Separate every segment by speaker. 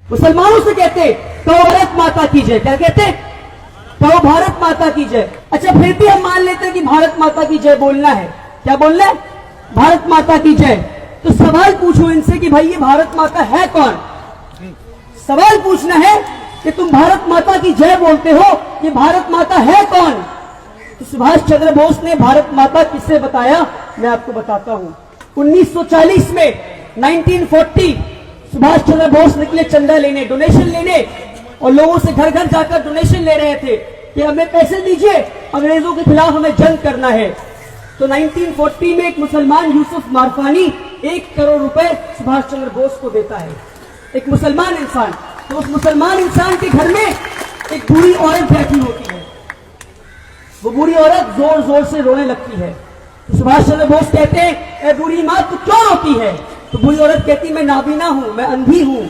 Speaker 1: मुसलमानों से कहते कहो भारत माता की जय। क्या कहते? कहो भारत माता की जय। अच्छा, फिर भी हम मान लेते हैं कि भारत माता की जय बोलना है। क्या बोलना है? भारत माता की जय। तो सवाल पूछो इनसे कि भाई ये भारत माता है कौन? सवाल पूछना है कि तुम भारत माता की जय बोलते हो, ये भारत माता है कौन? तो सुभाष चंद्र बोस ने भारत माता किसे बताया, मैं आपको बताता हूं। 1940 में 1940 सुभाष चंद्र बोस निकले चंदा लेने, डोनेशन लेने, और लोगों से घर घर जाकर डोनेशन ले रहे थे कि हमें पैसे दीजिए, अंग्रेजों के खिलाफ हमें जंग करना है। तो 1940 में एक मुसलमान यूसुफ मारफानी 1 करोड़ रुपए सुभाष चंद्र बोस को देता है, एक मुसलमान इंसान। तो उस मुसलमान इंसान के घर में एक बूढ़ी औरत बैठी होती है। वो बूढ़ी औरत जोर जोर से रोने लगती है। तो सुभाष चंद्र बोस कहते हैं, ए बूढ़ी माँ तू क्यों रोती है? तो बूढ़ी औरत कहती, मैं नाबीना हूं, मैं अंधी हूं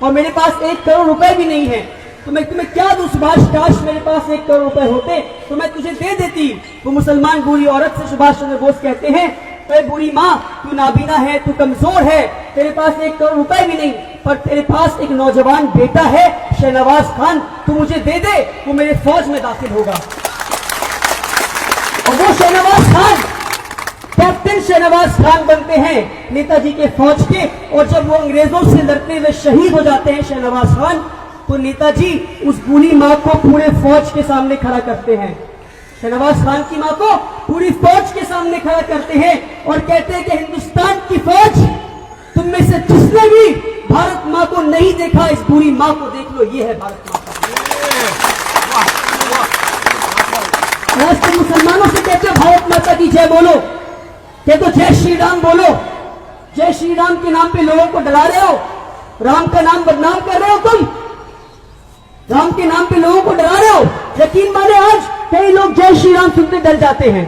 Speaker 1: और मेरे पास 1 करोड़ रुपए भी नहीं है, तो मैं तुम्हें क्या दूं सुभाष? काश मेरे पास 1 करोड़ रुपए होते तो मैं तुझे दे देती। वो मुसलमान बूढ़ी औरत से सुभाष चंद्र बोस कहते हैं, अरे बूढ़ी माँ तू नाबीना है, तू कमजोर है, तेरे पास 1 करोड़ रुपए भी नहीं, पर तेरे पास एक नौजवान बेटा है शहनवाज खान, तू मुझे दे दे, वो मेरे फौज में दाखिल होगा। और वो शहनवाज खान कैप्टन शहनवाज खान बनते हैं नेताजी के फौज के। और जब वो अंग्रेजों से लड़ते हुए शहीद हो जाते हैं शहनवाज खान, तो नेताजी उस बूढ़ी माँ को पूरे फौज के सामने खड़ा करते हैं। शहनवाज खान की माँ को पूरी फौज के सामने खड़ा करते हैं और कहते हैं कि हिंदुस्तान की फौज, तुम में से जिसने भी भारत माँ को नहीं देखा, इस बूढ़ी माँ को देख लो, ये है भारत माँ। आज तुम मुसलमानों से कहते हो भारत माता की जय बोलो, कहते हो जय श्री राम बोलो। जय श्री राम के नाम पे लोगों को डरा रहे हो, राम का नाम बदनाम कर रहे हो तुम, राम के नाम पे लोगों को डरा रहे हो। यकीन माने आज कई लोग जय श्री राम सुनते डर जाते हैं,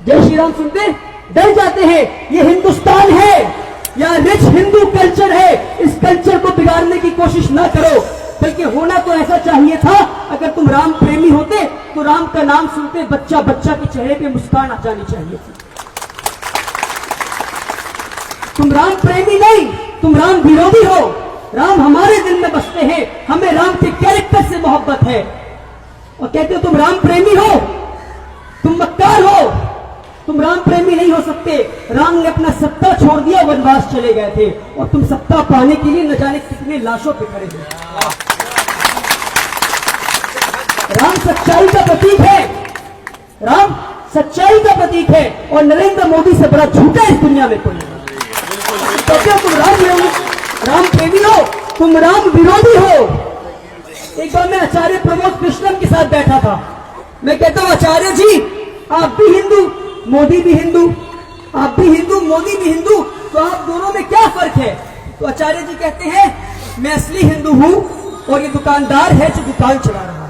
Speaker 1: जय श्री राम सुनते डर जाते हैं। ये हिंदुस्तान है या रिच हिंदू कल्चर है, इस कल्चर को बिगाड़ने की कोशिश ना करो, बल्कि होना तो ऐसा चाहिए था। अगर तुम राम प्रेमी होते तो राम का नाम सुनते बच्चा बच्चा के चेहरे पे मुस्कान आ जानी चाहिए थी। तुम राम प्रेमी नहीं, तुम राम विरोधी हो। राम हमारे दिल में बसते हैं, हमें राम के कैरेक्टर से मोहब्बत है। और कहते हो तुम राम प्रेमी हो, तुम मक्कार हो, तुम राम प्रेमी नहीं हो सकते। राम ने अपना सत्ता छोड़ दिया, वनवास चले गए थे, और तुम सत्ता पाने के लिए न जाने कितने लाशों पे खड़े थे। राम सच्चाई का प्रतीक है, राम सच्चाई का प्रतीक है, और नरेंद्र मोदी से बड़ा झूठा इस दुनिया में कोई नहीं। तो तुम राम प्रेमी हो, तुम राम विरोधी हो। एक बार मैं आचार्य प्रमोद कृष्णम के साथ बैठा था। मैं कहता हूं आचार्य जी, आप भी हिंदू, मोदी भी हिंदू, आप भी हिंदू, मोदी भी हिंदू, तो आप दोनों में क्या फर्क है? तो आचार्य जी कहते हैं, मैं असली हिंदू हूं और ये दुकानदार है जो दुकान चला रहा है।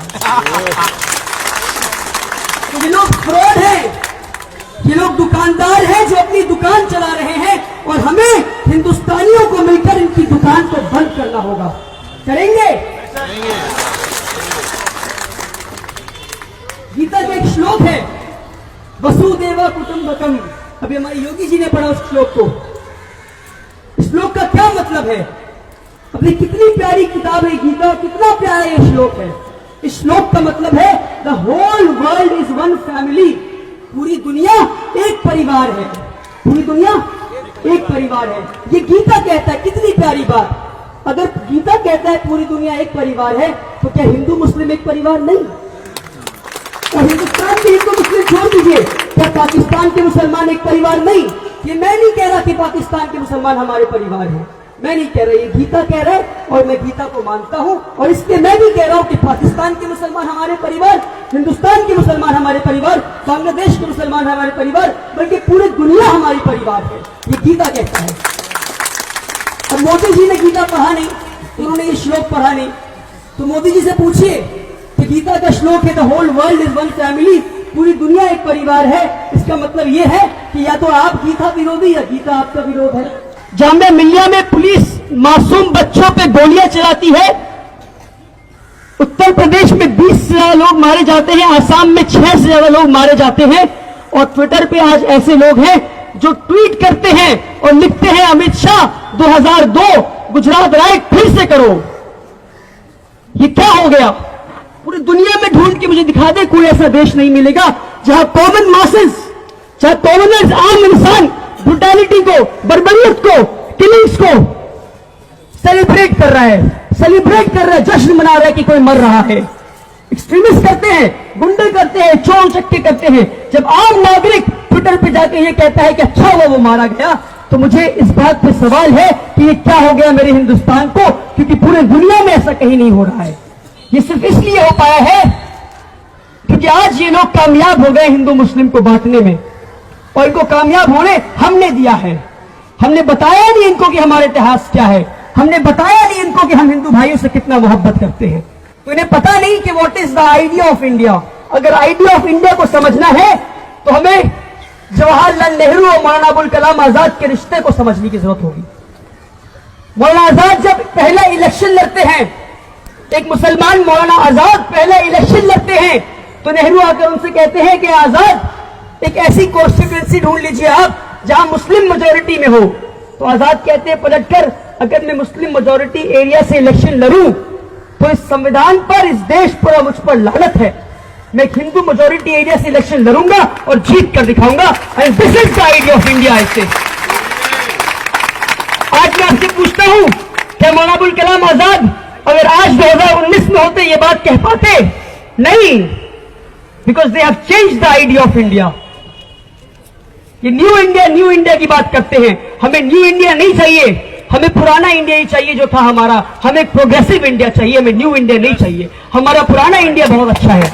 Speaker 1: तो ये लोग फ्रॉड हैं, ये लोग दुकानदार हैं जो अपनी दुकान चला रहे हैं, और हमें हिंदुस्तानियों को मिलकर इनकी दुकान को बंद करना होगा। करेंगे? गीता का एक श्लोक है, वसुदेव कुटुंबकम। अभी हमारे योगी जी ने पढ़ा उस श्लोक को। इस श्लोक का क्या मतलब है? अपनी कितनी प्यारी किताब है गीता, कितना प्यारा ये श्लोक है। इस श्लोक का मतलब है the whole world is one family. पूरी दुनिया एक परिवार है, पूरी दुनिया एक परिवार है। ये गीता कहता है, कितनी प्यारी बात। अगर गीता कहता है पूरी दुनिया एक परिवार है, तो क्या हिंदू मुस्लिम एक परिवार नहीं? और हिंदुस्तान के हिंदू मुस्लिम छोड़ दीजिए, क्या पाकिस्तान के मुसलमान एक परिवार नहीं? ये मैं नहीं कह रहा कि पाकिस्तान के मुसलमान हमारे परिवार हैं, मैं नहीं कह रहा, ये गीता कह रहा है, और मैं गीता को मानता हूं, और इसलिए मैं भी कह रहा हूं कि पाकिस्तान के मुसलमान हमारे परिवार, हिंदुस्तान के मुसलमान हमारे परिवार, बांग्लादेश के मुसलमान हमारे परिवार, बल्कि पूरी दुनिया हमारी परिवार है। ये गीता कहता है। अब मोदी जी ने गीता पढ़ा नहीं, उन्होंने ये श्लोक पढ़ा नहीं, तो मोदी जी से पूछिए कि गीता का श्लोक है the whole world is one family, पूरी दुनिया एक परिवार है, इसका मतलब ये है कि या तो आप गीता विरोधी या गीता आपका विरोध है। जामिया मिल्लिया में पुलिस मासूम बच्चों पे गोलियां चलाती है। उत्तर प्रदेश में 20 से ज्यादा लोग मारे जाते हैं, आसाम में 6 से ज्यादा लोग मारे जाते हैं, और ट्विटर पे आज ऐसे लोग हैं जो ट्वीट करते हैं और लिखते हैं अमित शाह 2002 गुजरात राइट फिर से करो। ये क्या हो गया? पूरी दुनिया में ढूंढ के मुझे दिखा दे, कोई ऐसा देश नहीं मिलेगा जहां कॉमन मासेस, जहां कॉमनर्स, आम इंसान ब्रुटैलिटी को, बर्बरियत को, किलिंग्स को सेलिब्रेट कर रहा है, जश्न मना रहा है कि कोई मर रहा है। एक्सट्रीमिस्ट करते हैं, गुंडे करते हैं, चोर चक्के करते हैं। जब आम नागरिक ट्विटर पे जाके ये कहता है कि अच्छा हुआ वो मारा गया, तो मुझे इस बात पे सवाल है कि ये क्या हो गया मेरे हिंदुस्तान को, क्योंकि पूरे दुनिया में ऐसा कहीं नहीं हो रहा है। ये सिर्फ इसलिए हो पाया है क्योंकि आज ये लोग कामयाब हो गए हिंदू मुस्लिम को बांटने में, और इनको कामयाब होने हमने दिया है। हमने बताया नहीं इनको कि हमारा इतिहास क्या है, हमने बताया नहीं इनको कि हम हिंदू भाइयों से कितना मोहब्बत करते हैं। तो इन्हें पता नहीं कि what is the idea of India. अगर आइडिया ऑफ इंडिया को समझना है तो हमें जवाहरलाल नेहरू और मौलाना अबुल कलाम आजाद के रिश्ते को समझने की जरूरत होगी। मौलाना आजाद जब पहला इलेक्शन लड़ते हैं, एक मुसलमान मौलाना आजाद पहला इलेक्शन लड़ते हैं, तो नेहरू आकर उनसे कहते हैं कि आजाद एक ऐसी कॉन्स्टिट्यूएंसी ढूंढ लीजिए आप जहां मुस्लिम मेजोरिटी में हो। तो आजाद कहते हैं पलटकर, अगर मैं मुस्लिम मेजोरिटी एरिया से इलेक्शन लड़ूं तो इस संविधान पर, इस देश पर और मुझ पर लानत है। मैं एक हिंदू मेजोरिटी एरिया से इलेक्शन लड़ूंगा और जीत कर दिखाऊंगा। And this is the idea of India. ऐसे आज मैं आपसे पूछता हूं, क्या मौलाना अबुल कलाम आजाद अगर आज 2019 में होते ये बात कह पाते? नहीं, because they have changed the idea of India. ये न्यू इंडिया की बात करते हैं। हमें न्यू इंडिया नहीं चाहिए, हमें पुराना इंडिया ही चाहिए जो था हमारा। हमें एक प्रोग्रेसिव इंडिया चाहिए, हमें न्यू इंडिया नहीं चाहिए। हमारा पुराना इंडिया बहुत अच्छा है।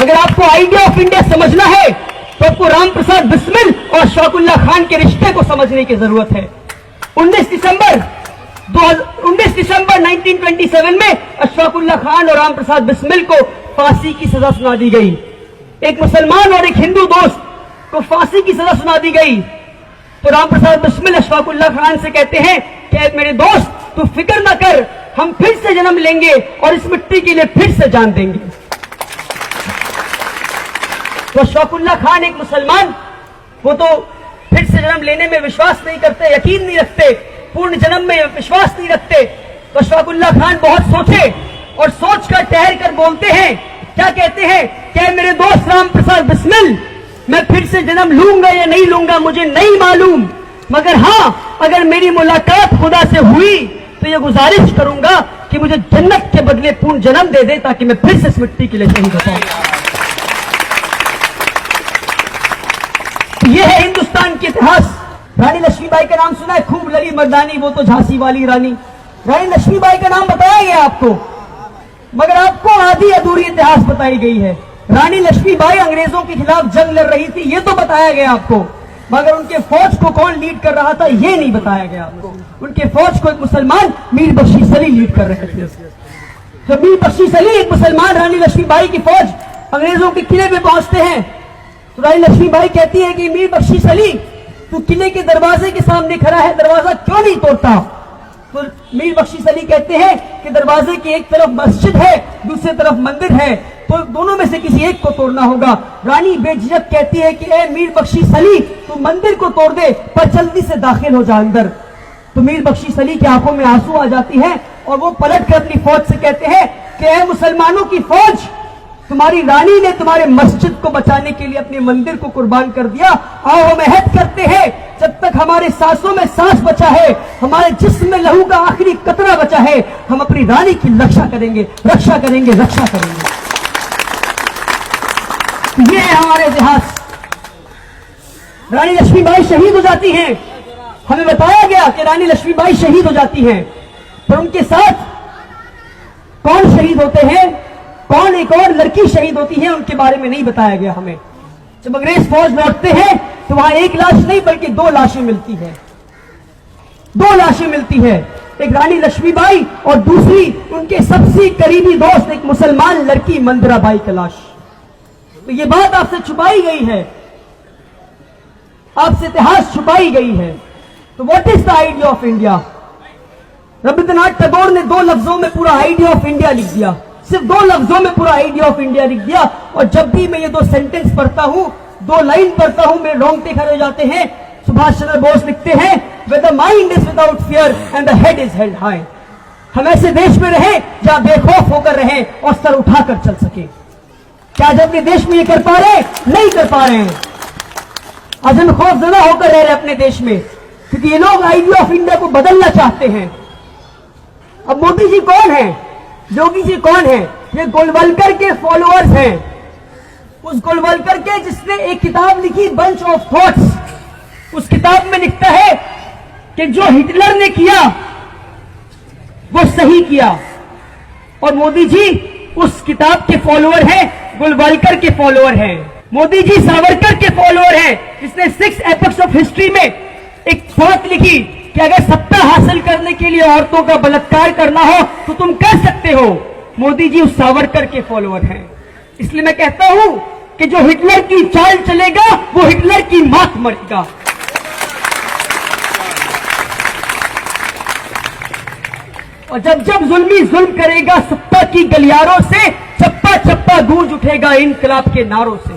Speaker 1: अगर आपको आइडिया ऑफ इंडिया समझना है तो आपको राम प्रसाद बिस्मिल और अशफाकुल्लाह खान के रिश्ते को समझने की जरूरत है। 19 दिसंबर 1927 में अशफाकुल्लाह खान और राम प्रसाद बिस्मिल को फांसी की सजा सुना दी गई। एक मुसलमान और एक हिंदू दोस्त को फांसी की सजा सुना दी गई। तो राम प्रसाद बिस्मिल अशफाकुल्लाह खान से कहते हैं कि मेरे दोस्त तू फिक्र ना कर, हम फिर से जन्म लेंगे और इस मिट्टी के लिए फिर से जान देंगे। तो अशफाकुल्लाह खान एक मुसलमान, वो तो फिर से जन्म लेने में विश्वास नहीं करते, यकीन नहीं रखते, पूर्ण जन्म में विश्वास नहीं रखते। तो अशफाकुल्लाह खान बहुत सोचे और सोचकर ठहर कर बोलते हैं, क्या कहते हैं कि मेरे दोस्त राम प्रसाद बिस्मिल, मैं फिर से जन्म लूंगा या नहीं लूंगा मुझे नहीं मालूम, मगर हां अगर मेरी मुलाकात खुदा से हुई तो ये गुजारिश करूंगा कि मुझे जन्नत के बदले पूर्ण जन्म दे दे ताकि मैं फिर से इस मिट्टी के लिए शहीद हो पाऊं। ये है हिंदुस्तान के इतिहास। रानी लक्ष्मीबाई का नाम सुना है, खूब लड़ी मर्दानी, वो तो झांसी वाली रानी। रानी लक्ष्मीबाई का नाम बताया गया आपको, मगर आपको आधी अधूरी इतिहास बताई गई है। रानी लक्ष्मीबाई अंग्रेजों के खिलाफ जंग लड़ रही थी, ये तो बताया गया आपको, मगर उनके फौज को कौन लीड कर रहा था ये नहीं बताया गया आपको। उनके फौज को एक मुसलमान मीर बख्शी सली लीड कर रहे थे। जब मीर बख्शी सली, एक मुसलमान, रानी लक्ष्मीबाई की फौज अंग्रेजों के किले पे पहुंचते हैं, तो रानी लक्ष्मीबाई कहती है कि मीर बख्शी सली तू किले के दरवाजे के सामने खड़ा है, दरवाजा क्यों नहीं तोड़ता? तो मीर बख्शी सली कहते हैं कि दरवाजे की एक तरफ मस्जिद है, दूसरी तरफ मंदिर है, तो दोनों में से किसी एक को तोड़ना होगा। रानी बेझिझक कहती है कि ए मीर बख्शी सली तू मंदिर को तोड़ दे पर जल्दी से दाखिल हो जा अंदर। तो मीर बख्शी सली की आंखों में आंसू आ जाती है और वो पलट कर अपनी फौज से कहते हैं कि ए मुसलमानों की फौज, तुम्हारी रानी ने तुम्हारे मस्जिद को बचाने के लिए अपने मंदिर को कुर्बान कर दिया। आओ हम अहद करते हैं, जब तक हमारे सांसों में सांस बचा है, हमारे जिस्म में लहू का आखिरी कतरा बचा है, हम अपनी रानी की रक्षा करेंगे, रक्षा करेंगे, रक्षा करेंगे। ये है हमारे इतिहास। रानी लक्ष्मीबाई शहीद हो जाती हैं। हमें बताया गया कि रानी लक्ष्मीबाई शहीद हो जाती हैं, पर उनके साथ कौन शहीद होते हैं, कौन एक और लड़की शहीद होती है, उनके बारे में नहीं बताया गया हमें। जब अंग्रेज फौज लौटते हैं तो वहां एक लाश नहीं बल्कि दो लाशें मिलती है, दो लाशें मिलती है, एक रानी लक्ष्मीबाई और दूसरी उनके सबसे करीबी दोस्त एक मुसलमान लड़की मंदिराबाई की लाश। तो ये बात आपसे छुपाई गई है, आपसे इतिहास छुपाई गई है। तो what is the idea of India? Rabindranath Tagore ने 2 लफ्जों में पूरा आइडिया ऑफ इंडिया लिख दिया, सिर्फ 2 लफ्जों में पूरा आइडिया ऑफ इंडिया लिख दिया। और जब भी मैं ये 2 सेंटेंस पढ़ता हूं, 2 लाइन पढ़ता हूं, मेरे रोंगटे खड़े हो जाते हैं। सुभाष चंद्र बोस लिखते हैं, where the mind is without fear and the head is held high। हम ऐसे देश में रहे जहां बेखौफ होकर रहे और सर उठाकर चल सके। क्या आज अपने देश में ये कर पा रहे हैं? नहीं कर पा रहे हैं। आज हम खौफजदा होकर रह रहे अपने देश में, क्योंकि ये लोग आइडिया ऑफ इंडिया को बदलना चाहते हैं। अब मोदी जी कौन है, योगी जी कौन है? ये गोलवलकर के फॉलोअर्स हैं, उस गोलवलकर के जिसने एक किताब लिखी बंच ऑफ थॉट्स। उस किताब में लिखता है कि जो हिटलर ने किया वो सही किया, और मोदी जी उस किताब के फॉलोअर हैं, गोलवलकर के फॉलोअर हैं। मोदी जी सावरकर के फॉलोअर हैं, जिसने 6 एपिक्स ऑफ हिस्ट्री में एक बात लिखी कि अगर सत्ता हासिल करने के लिए औरतों का बलात्कार करना हो तो तुम कर सकते हो। मोदी जी उस सावरकर के फॉलोअर हैं। इसलिए मैं कहता हूं कि जो हिटलर की चाल चलेगा वो हिटलर की मात मरेगा। और जब जब जुल्मी जुल्म करेगा सत्ता की गलियारों से, चप्पा चप्पा गूंज उठेगा इनकलाब के नारों से।